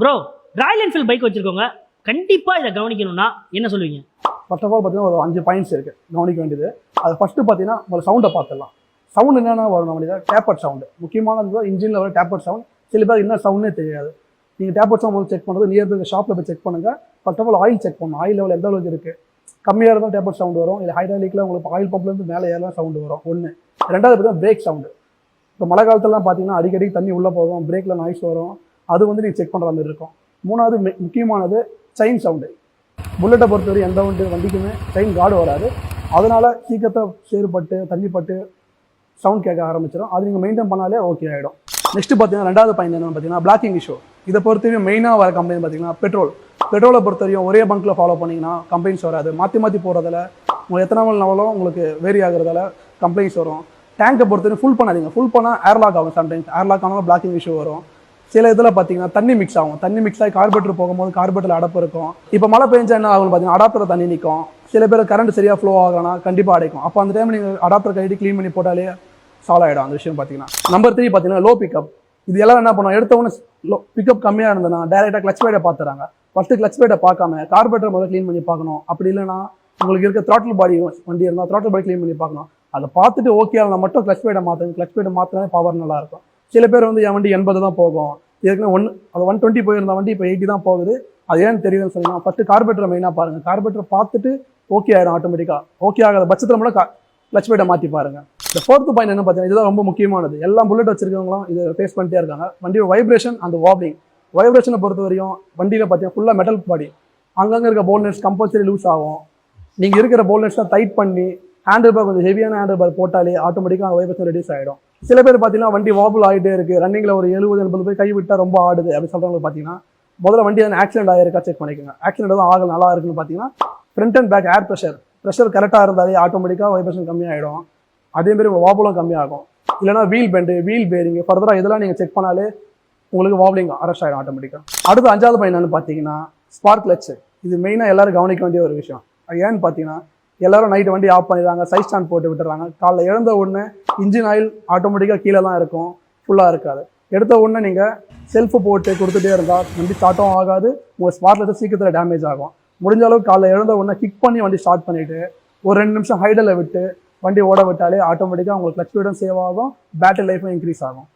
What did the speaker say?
Bro, Royal Enfield bike வச்சிருக்கோங்க, கண்டிப்பா இதை கவனிக்கணும்னா என்ன சொல்லுவீங்க? ஃபர்ஸ்ட் ஆஃப் ஆல் பார்த்தீங்கன்னா ஒரு 5 பாயிண்ட்ஸ் இருக்கு கவனிக்க வேண்டியது. அது ஃபர்ஸ்ட் பார்த்தீங்கன்னா ஒரு சவுண்டை பார்த்துடலாம். சவுண்ட் என்னென்ன வரும் நம்மளுக்கு? டேப்பர் சவுண்டு முக்கியமானது. இன்ஜினில் வர டேப்பர் சவுண்ட் சில பேர் என்ன சவுண்டே தெரியாது. நீங்கள் டேப்பர் சவுண்ட் செக் பண்ணுறது நியர் பை ஷாப்பில் போய் செக் பண்ணுங்க. First of all oil check பண்ணணும். ஆயில் லெவல் எந்த அளவுக்கு இருக்குது. கம்மியாக இருந்தால் டேப்பர் சவுண்ட் வரும். இல்லை ஹைட்ராலிக்கில் உங்களுக்கு ஆயில் பம்ப்லேருந்து மேலே ஏறலாம் சவுண்டு வரும். ஒன்று. ரெண்டாவது பார்த்தீங்கன்னா பிரேக் சவுண்டு. இப்போ மழை காலத்துலாம் பார்த்தீங்கன்னா அடிக்கடி தண்ணி உள்ளே போகும், பிரேக்கில் நாய்ஸ் வரும். அது வந்து நீங்கள் செக் பண்ணுற மாதிரி இருக்கும். மூணாவது முக்கியமானது செயின் சவுண்டு. புல்லட்டை பொறுத்தவரை எந்த வண்டிக்குமே செயின் கார்டு வராது. அதனால் சீக்கிரத்தை சேறுபட்டு தண்ணிப்பட்டு சவுண்ட் கேட்க ஆரம்பிச்சிடும். அது நீங்கள் மெயின்டைன் பண்ணாலே ஓகே ஆகிடும். நெக்ஸ்ட் பார்த்தீங்கன்னா ரெண்டாவது பாயிண்ட் என்னென்னு பார்த்தீங்கன்னா பிளாக்கிங் இஷ்யூ. இதை பொறுத்தவரையும் மெயினாக வர கம்ப்ளைண்ட் பார்த்தீங்கன்னா பெட்ரோலை பொறுத்தவரையும் ஒரே பங்க்கில் ஃபாலோ பண்ணிங்கன்னா கம்ப்ளைண்ட்ஸ் வராது. மாற்றி போகிறதால உங்களுக்கு எத்தனை நாளும் உங்களுக்கு வேரி ஆகிறதால கம்ப்ளைண்ட்ஸ் வரும். டேங்கை பொறுத்தவரையும் ஃபுல் பண்ணாதீங்க. ஃபுல் பண்ணால் ஏர்லாக் ஆகும். சம்டைம்ஸ் ஏர்லாக் ஆனாலும் பிளாக்கிங் இஷ்யூ வரும். சில இதில் பார்த்தீங்கன்னா தண்ணி மிக்ஸ் ஆகும். தண்ணி மிக்ஸ் ஆகி கார்பரேட்டர் போகும்போது கார்பரேட்டர் அடப்பு இருக்கும். இப்போ மழை பெஞ்சா என்ன ஆகும் பார்த்தீங்கன்னா அடாப்டர் தண்ணி நிற்கும். சில பேர் கரண்ட் சரியாக ஃப்ளோ ஆகலன்னா கண்டிப்பாக அடைக்கும். அப்போ அந்த டைம் நீங்கள் அடாப்டர் கழிட்டு க்ளீன் பண்ணி போட்டாலே சால்வ் ஆகிடும் அந்த விஷயம். பார்த்தீங்கன்னா நம்பர் 3 பார்த்தீங்கன்னா லோ பிக்கப். இது எல்லாம் என்ன பண்ணுவோம், எடுத்தவொன்னே பிக்கப் கம்மியாக இருந்ததுன்னா டேரெக்டாக கிளச் பேடை பார்த்துறாங்க. ஃபஸ்ட்டு கிளச் பேடை பார்க்காம கார்பரேட்டர் முதல்ல க்ளீன் பண்ணி பார்க்கணும். அப்படி இல்லைன்னா உங்களுக்கு இருக்க த்ராட்டில் பாடி வண்டி இருந்தால் த்ராட்டில் பாடி க்ளீன் பண்ணி பார்க்கணும். அதை பார்த்துட்டு ஓகே ஆனால் மட்டும் கிளச் பேடை மாற்றுங்க. கிளச் பேடை மாற்றினாலே பவர் நல்லாயிருக்கும். சில பேர் வந்து என் வண்டி 80 தான் போகும், ஏற்கனவே அது 120 போயிருந்த வண்டி இப்போ 80 தான் போகுது. அது ஏன்னு தெரியுதுன்னு சொன்னீங்கன்னா ஃபஸ்ட்டு கார்பரேட்டரை மெயினாக பாருங்கள். கார்பரேட்டர் பார்த்துட்டு ஓகே ஆகிடும் ஆட்டோமேட்டிக்காக. ஓகே ஆகாத பட்சத்தில் மட்டும் கிளச் பேடை மாற்றி பாருங்கள். இந்த 4th பாயிண்ட் என்ன பார்த்தீங்கன்னா இதுதான் ரொம்ப முக்கியமானது. எல்லாம் புல்லட் வச்சிருக்கவங்களும் இதை ஃபேஸ் பண்ணிட்டே இருக்காங்க. வண்டியோட வைப்ரேஷன் அந்த வாப்ளிங். வைப்ரேஷனை பொறுத்த வரையும் வண்டியில் பார்த்தீங்கன்னா ஃபுல்லாக மெட்டல் பாடி. அங்கங்கே இருக்க போல்னட்ஸ் கம்பல்சரி லூஸ் ஆகும். நீங்கள் இருக்கிற போல்னட்ஸ்லாம் டைட் பண்ணி ஹேண்டில் பார் கொஞ்சம் ஹெவியான ஹேண்டில் பார் போட்டாலே ஆட்டோமேட்டிக்காக அந்த வைப்ரேஷன் ரெடியூஸ் ஆகிடும். சில பேர் பார்த்தீங்கன்னா வண்டி வாபிள் ஆகிட்டே இருக்குது, ரன்னிங்கில் ஒரு 70-80 போய் கை விட்டால் ரொம்ப ஆடுது அப்படி சொல்கிறவங்க பார்த்தீங்கன்னா முதல்ல வண்டி அந்த ஆக்சிடென்ட் ஆகிருக்கா செக் பண்ணிக்கோங்க. ஆக்சிடென்ட் தான் ஆகல நல்லா இருக்குன்னு பார்த்தீங்கன்னா front and back air pressure கரெக்டாக இருந்தாலே ஆட்டோமேட்டிக்காக வைப்ரேஷன் கம்மியாகிடும். அதேமாரி வாபிளும் கம்மியாகும். இல்லைனா வீல் பெண்டு, வீல் பேரிங் ஃபர்தராக இதெல்லாம் நீங்கள் செக் பண்ணாலே உங்களுக்கு வாப்ளிங் அரெஸ்ட் ஆகிடும் ஆட்டோமேட்டிக்காக. அடுத்து 5வது பாயிண்ட் என்னன்னு பார்த்தீங்கன்னா ஸ்பார்க் கிளட்ச். இது மெயினாக எல்லாரும் கவனிக்க வேண்டிய ஒரு விஷயம். ஏன்னு பார்த்தீங்கன்னா எல்லாரும் நைட்டு வண்டி ஆஃப் பண்ணிடுறாங்க, சைட் ஸ்டாண்ட் போட்டு விட்டுறாங்க. காலைல எழுந்த உடனே இன்ஜின் ஆயில் ஆட்டோமேட்டிக்காக கீழே தான் இருக்கும், ஃபுல்லாக இருக்காது. எடுத்த உடனே நீங்கள் செல்ஃபு போட்டு கொடுத்துட்டே இருந்தால் வண்டி ஸ்டார்ட்டும் ஆகாது, உங்கள் ஸ்பாட்டில் சீக்கிரத்தில் டேமேஜ் ஆகும். முடிஞ்ச அளவுக்கு காலைல எழுந்த உடனே கிக் பண்ணி வண்டி ஸ்டார்ட் பண்ணிவிட்டு ஒரு 2 நிமிஷம் ஹைடலில் விட்டு வண்டி ஓட விட்டாலே ஆட்டோமேட்டிக்காக உங்களுக்கு கிளட்ச் ஸ்பீடும் சேவ் ஆகும், பேட்டரி லைஃபும் இன்க்ரீஸ் ஆகும்.